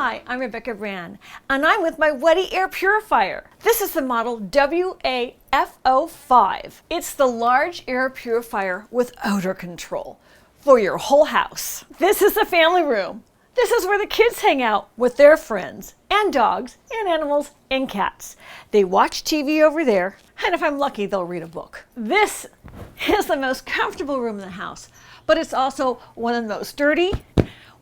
Hi, I'm Rebecca Brand, and I'm with my WETIE air purifier. This is the model WETIE-AFO5. It's the large air purifier with odor control for your whole house. This is the family room. This is where the kids hang out with their friends and dogs and animals and cats. They watch TV over there, and if I'm lucky, they'll read a book. This is the most comfortable room in the house, but it's also one of the most dirty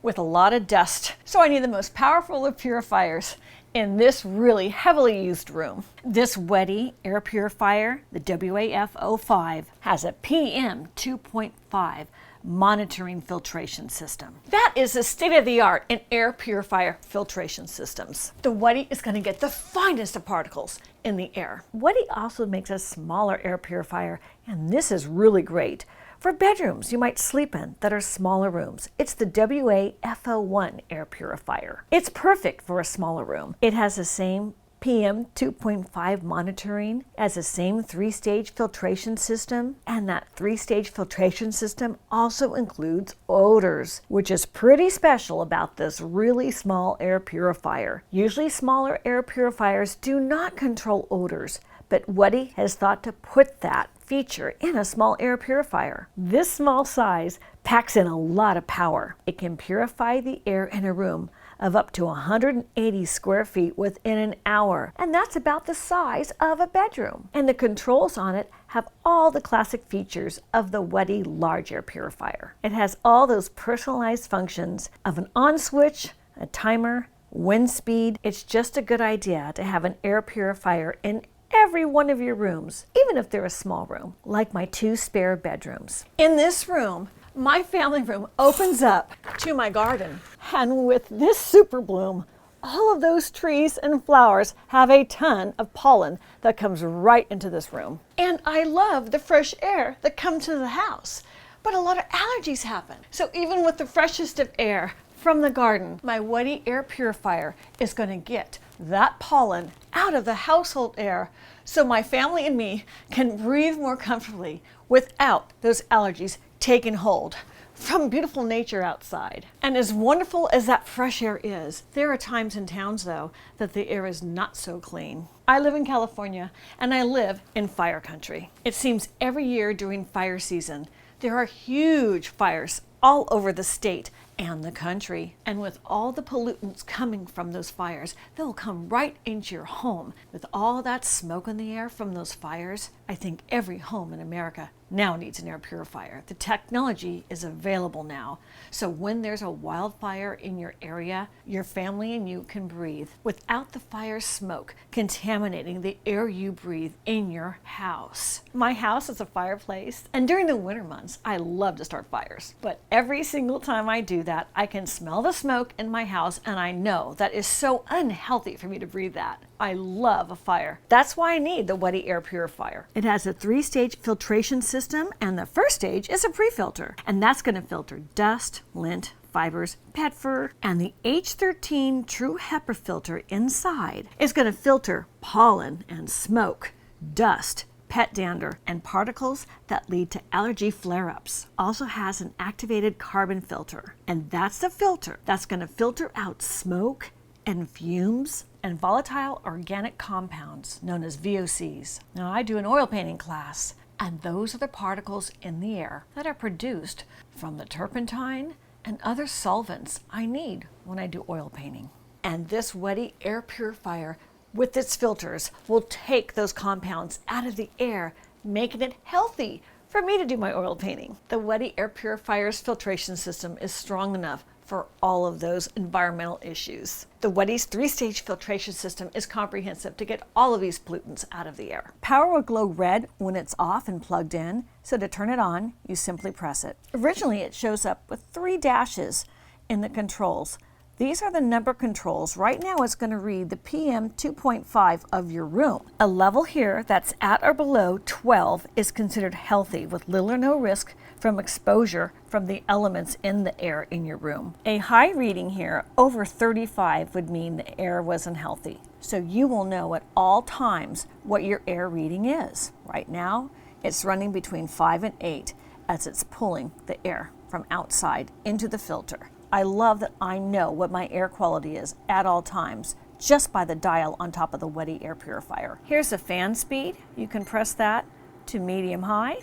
with a lot of dust. So I need the most powerful of purifiers in this really heavily used room. This WETIE air purifier, the WETIE-AFO5, has a PM 2.5 monitoring filtration system. That is the state-of-the-art in air purifier filtration systems. The WETIE is going to get the finest of particles in the air. WETIE also makes a smaller air purifier, and this is really great for bedrooms you might sleep in that are smaller rooms. It's the WETIE-AFO1 air purifier. It's perfect for a smaller room. It has the same PM 2.5 monitoring as the same 3-stage filtration system, and that 3-stage filtration system also includes odors, which is pretty special about this really small air purifier. Usually smaller air purifiers do not control odors, but WETIE has thought to put that feature in a small air purifier. This small size packs in a lot of power. It can purify the air in a room of up to 180 square feet within an hour, and that's about the size of a bedroom. And the controls on it have all the classic features of the WETIE large air purifier. It has all those personalized functions of an on switch, a timer, wind speed. It's just a good idea to have an air purifier in every one of your rooms, even if they're a small room, like my 2 spare bedrooms. In this room, my family room opens up to my garden, and with this super bloom, all of those trees and flowers have a ton of pollen that comes right into this room. And I love the fresh air that comes to the house, but a lot of allergies happen. So even with the freshest of air from the garden, my WETIE air purifier is going to get that pollen out of the household air so my family and me can breathe more comfortably without those allergies taking hold from beautiful nature outside. And as wonderful as that fresh air is, there are times in towns though that the air is not so clean. I live in California and I live in fire country. It seems every year during fire season there are huge fires all over the state and the country. And with all the pollutants coming from those fires, they'll come right into your home. With all that smoke in the air from those fires, I think every home in America now needs an air purifier. The technology is available now. So when there's a wildfire in your area, your family and you can breathe without the fire smoke contaminating the air you breathe in your house. My house is a fireplace, and during the winter months, I love to start fires. But every single time I do that, I can smell the smoke in my house, and I know that is so unhealthy for me to breathe that. I love a fire. That's why I need the WETIE air purifier. It has a 3-stage filtration system, and the first stage is a pre-filter, and that's going to filter dust, lint, fibers, pet fur, and the H13 True HEPA filter inside is going to filter pollen and smoke, dust, pet dander, and particles that lead to allergy flare-ups. Also has an activated carbon filter, and that's the filter that's going to filter out smoke and fumes and volatile organic compounds known as VOCs. Now I do an oil painting class, and those are the particles in the air that are produced from the turpentine and other solvents I need when I do oil painting. And this WETIE air purifier with its filters will take those compounds out of the air, making it healthy for me to do my oil painting. The WETIE air purifier's filtration system is strong enough for all of those environmental issues. The WETIE's 3-stage filtration system is comprehensive to get all of these pollutants out of the air. Power will glow red when it's off and plugged in, so to turn it on, you simply press it. Originally, it shows up with 3 dashes in the controls. These are the number controls. Right now it's going to read the PM 2.5 of your room. A level here that's at or below 12 is considered healthy with little or no risk from exposure from the elements in the air in your room. A high reading here over 35 would mean the air wasn't healthy. So you will know at all times what your air reading is. Right now it's running between 5 and 8 as it's pulling the air from outside into the filter. I love that I know what my air quality is at all times just by the dial on top of the WETIE air purifier. Here's the fan speed. You can press that to medium high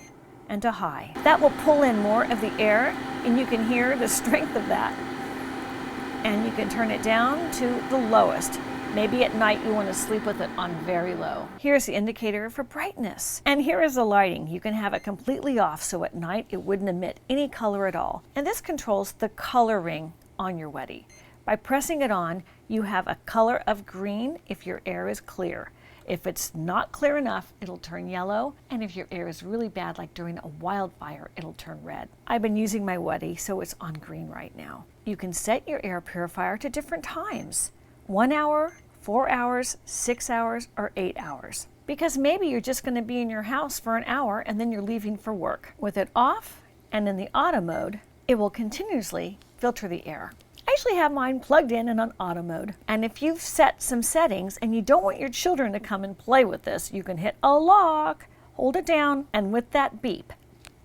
and to high. That will pull in more of the air, and you can hear the strength of that. And you can turn it down to the lowest. Maybe at night you want to sleep with it on very low. Here's the indicator for brightness. And here is the lighting. You can have it completely off so at night it wouldn't emit any color at all. And this controls the coloring on your WETIE. By pressing it on, you have a color of green if your air is clear. If it's not clear enough, it'll turn yellow, and if your air is really bad, like during a wildfire, it'll turn red. I've been using my WETIE, so it's on green right now. You can set your air purifier to different times. 1 hour, 4 hours, 6 hours, or 8 hours. Because maybe you're just going to be in your house for an hour and then you're leaving for work. With it off and in the auto mode, it will continuously filter the air. I actually have mine plugged in and on auto mode. And if you've set some settings and you don't want your children to come and play with this, you can hit a lock, hold it down, and with that beep,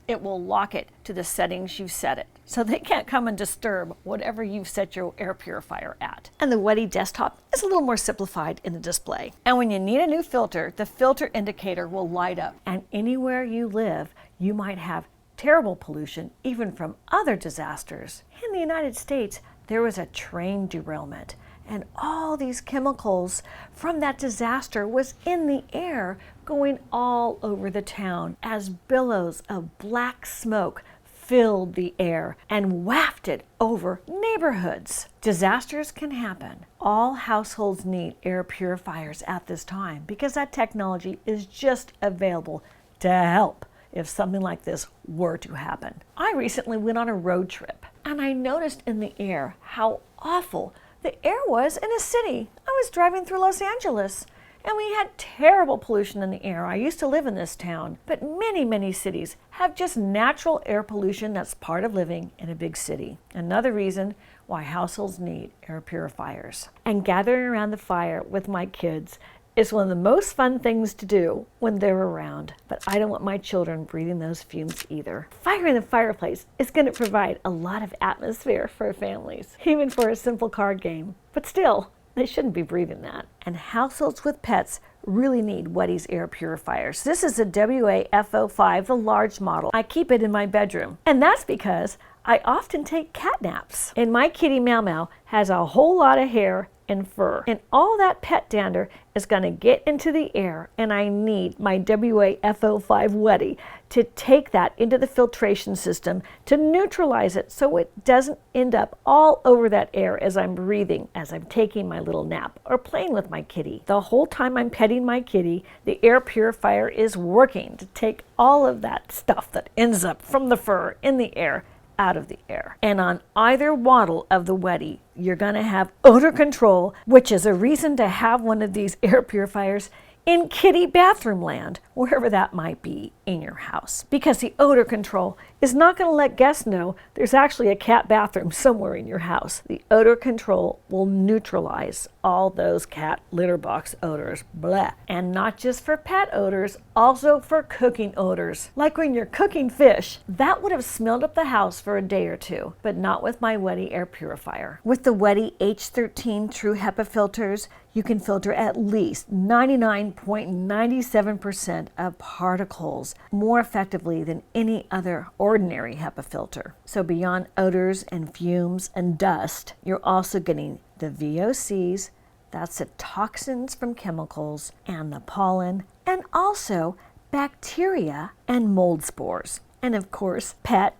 it will lock it to the settings you've set it. So they can't come and disturb whatever you've set your air purifier at. And the WETIE desktop is a little more simplified in the display. And when you need a new filter, the filter indicator will light up. And anywhere you live, you might have terrible pollution, even from other disasters. In the United States, there was a train derailment, and all these chemicals from that disaster was in the air going all over the town as billows of black smoke filled the air and wafted over neighborhoods. Disasters can happen. All households need air purifiers at this time because that technology is just available to help if something like this were to happen. I recently went on a road trip and I noticed in the air how awful the air was in a city. I was driving through Los Angeles and we had terrible pollution in the air. I used to live in this town, but many cities have just natural air pollution that's part of living in a big city. Another reason why households need air purifiers. And gathering around the fire with my kids is one of the most fun things to do when they're around, but I don't want my children breathing those fumes either. Fire in the fireplace is going to provide a lot of atmosphere for families, even for a simple card game. But still, they shouldn't be breathing that. And households with pets really need WETIE's air purifiers. This is a AFO5, the large model. I keep it in my bedroom, and that's because I often take cat naps. And my kitty Meow Meow has a whole lot of hair and fur, and all that pet dander is going to get into the air, and I need my AFO5 WETIE to take that into the filtration system to neutralize it so it doesn't end up all over that air as I'm breathing, as I'm taking my little nap or playing with my kitty. The whole time I'm petting my kitty, the air purifier is working to take all of that stuff that ends up from the fur in the air out of the air. And on either model of the WETIE, you're going to have odor control, which is a reason to have one of these air purifiers in kitty bathroom land, wherever that might be in your house. Because the odor control is not going to let guests know there's actually a cat bathroom somewhere in your house. The odor control will neutralize all those cat litter box odors, blah. And not just for pet odors, also for cooking odors. Like when you're cooking fish, that would have smelled up the house for a day or two, but not with my WETIE air purifier. With the WETIE H13 True HEPA filters, you can filter at least 99.97% of particles more effectively than any other ordinary HEPA filter. So beyond odors and fumes and dust, you're also getting the VOCs, that's the toxins from chemicals, and the pollen, and also bacteria and mold spores. And of course, pet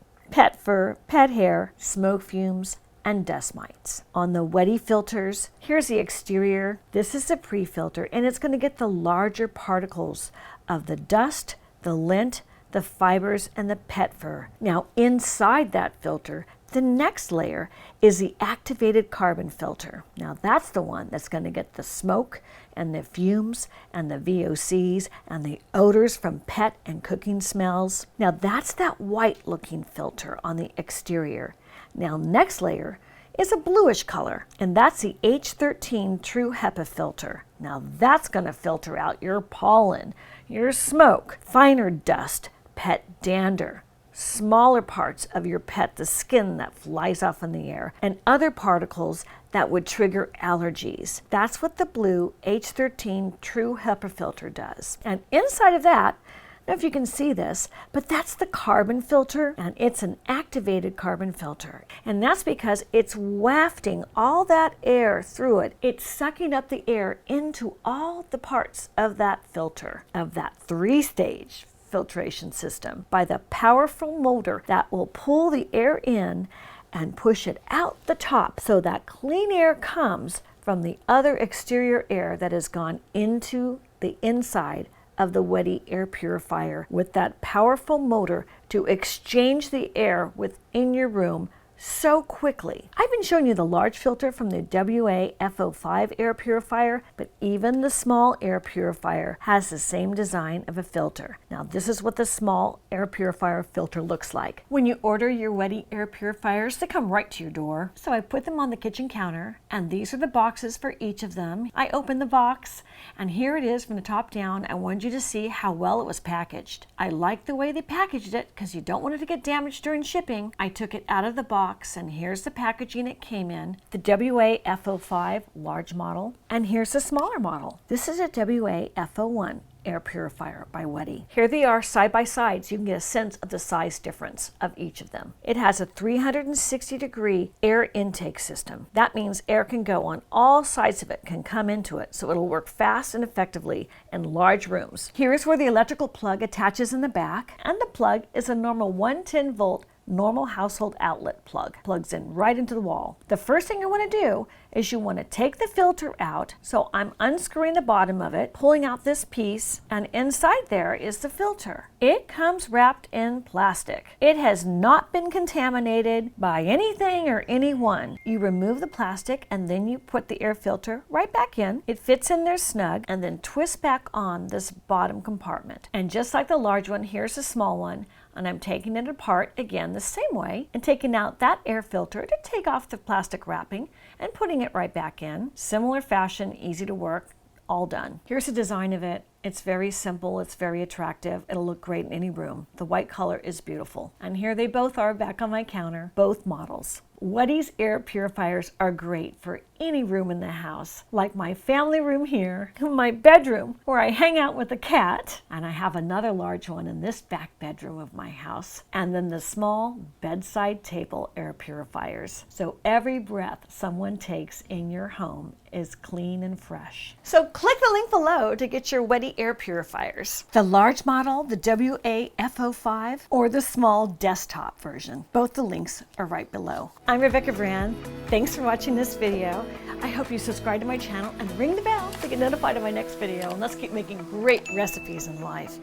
fur, pet hair, smoke fumes, and dust mites. On the WETIE filters, here's the exterior. This is the pre-filter, and it's going to get the larger particles of the dust, the lint, the fibers, and the pet fur. Now inside that filter, the next layer is the activated carbon filter. Now that's the one that's going to get the smoke and the fumes and the VOCs and the odors from pet and cooking smells. Now that's that white looking filter on the exterior. Now next layer is a bluish color, and that's the H13 True HEPA filter. Now that's going to filter out your pollen, your smoke, finer dust, pet dander, smaller parts of your pet, the skin that flies off in the air, and other particles that would trigger allergies. That's what the blue H13 True HEPA filter does. And inside of that, I don't know if you can see this, but that's the carbon filter, and it's an activated carbon filter. And that's because it's wafting all that air through it. It's sucking up the air into all the parts of that filter, of that 3-stage filtration system, by the powerful motor that will pull the air in and push it out the top so that clean air comes from the other exterior air that has gone into the inside of the WETIE air purifier, with that powerful motor to exchange the air within your room so quickly. I've been showing you the large filter from the AFO5 air purifier, but even the small air purifier has the same design of a filter. Now this is what the small air purifier filter looks like. When you order your WETIE air purifiers, they come right to your door. So I put them on the kitchen counter, and these are the boxes for each of them. I open the box, and here it is from the top down. I wanted you to see how well it was packaged. I like the way they packaged it because you don't want it to get damaged during shipping. I took it out of the box, and here's the packaging it came in, the AFO5 large model, and here's the smaller model. This is a AFO1 air purifier by WETIE. Here they are side by side, so you can get a sense of the size difference of each of them. It has a 360-degree air intake system. That means air can go on all sides of it, can come into it, so it'll work fast and effectively in large rooms. Here's where the electrical plug attaches in the back, and the plug is a normal 110-volt normal household outlet plug. Plugs in right into the wall. The first thing you want to do is you want to take the filter out. So I'm unscrewing the bottom of it, pulling out this piece, and inside there is the filter. It comes wrapped in plastic. It has not been contaminated by anything or anyone. You remove the plastic, and then you put the air filter right back in. It fits in there snug, and then twist back on this bottom compartment. And just like the large one, here's the small one. And I'm taking it apart again the same way and taking out that air filter to take off the plastic wrapping and putting it right back in. Similar fashion, easy to work, all done. Here's the design of it. It's very simple, it's very attractive. It'll look great in any room. The white color is beautiful. And here they both are back on my counter, both models. WETIE's air purifiers are great for any room in the house, like my family room here, my bedroom where I hang out with the cat, and I have another large one in this back bedroom of my house, and then the small bedside table air purifiers. So every breath someone takes in your home is clean and fresh. So click the link below to get your WETIE air purifiers. The large model, the AFO5, or the small desktop version. Both the links are right below. I'm Rebecca Brand. Thanks for watching this video. I hope you subscribe to my channel and ring the bell to get notified of my next video. And let's keep making great recipes in life.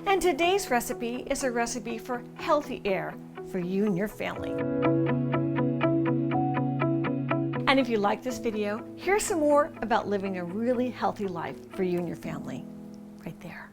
And today's recipe is a recipe for healthy air for you and your family. And if you like this video, here's some more about living a really healthy life for you and your family. Right there.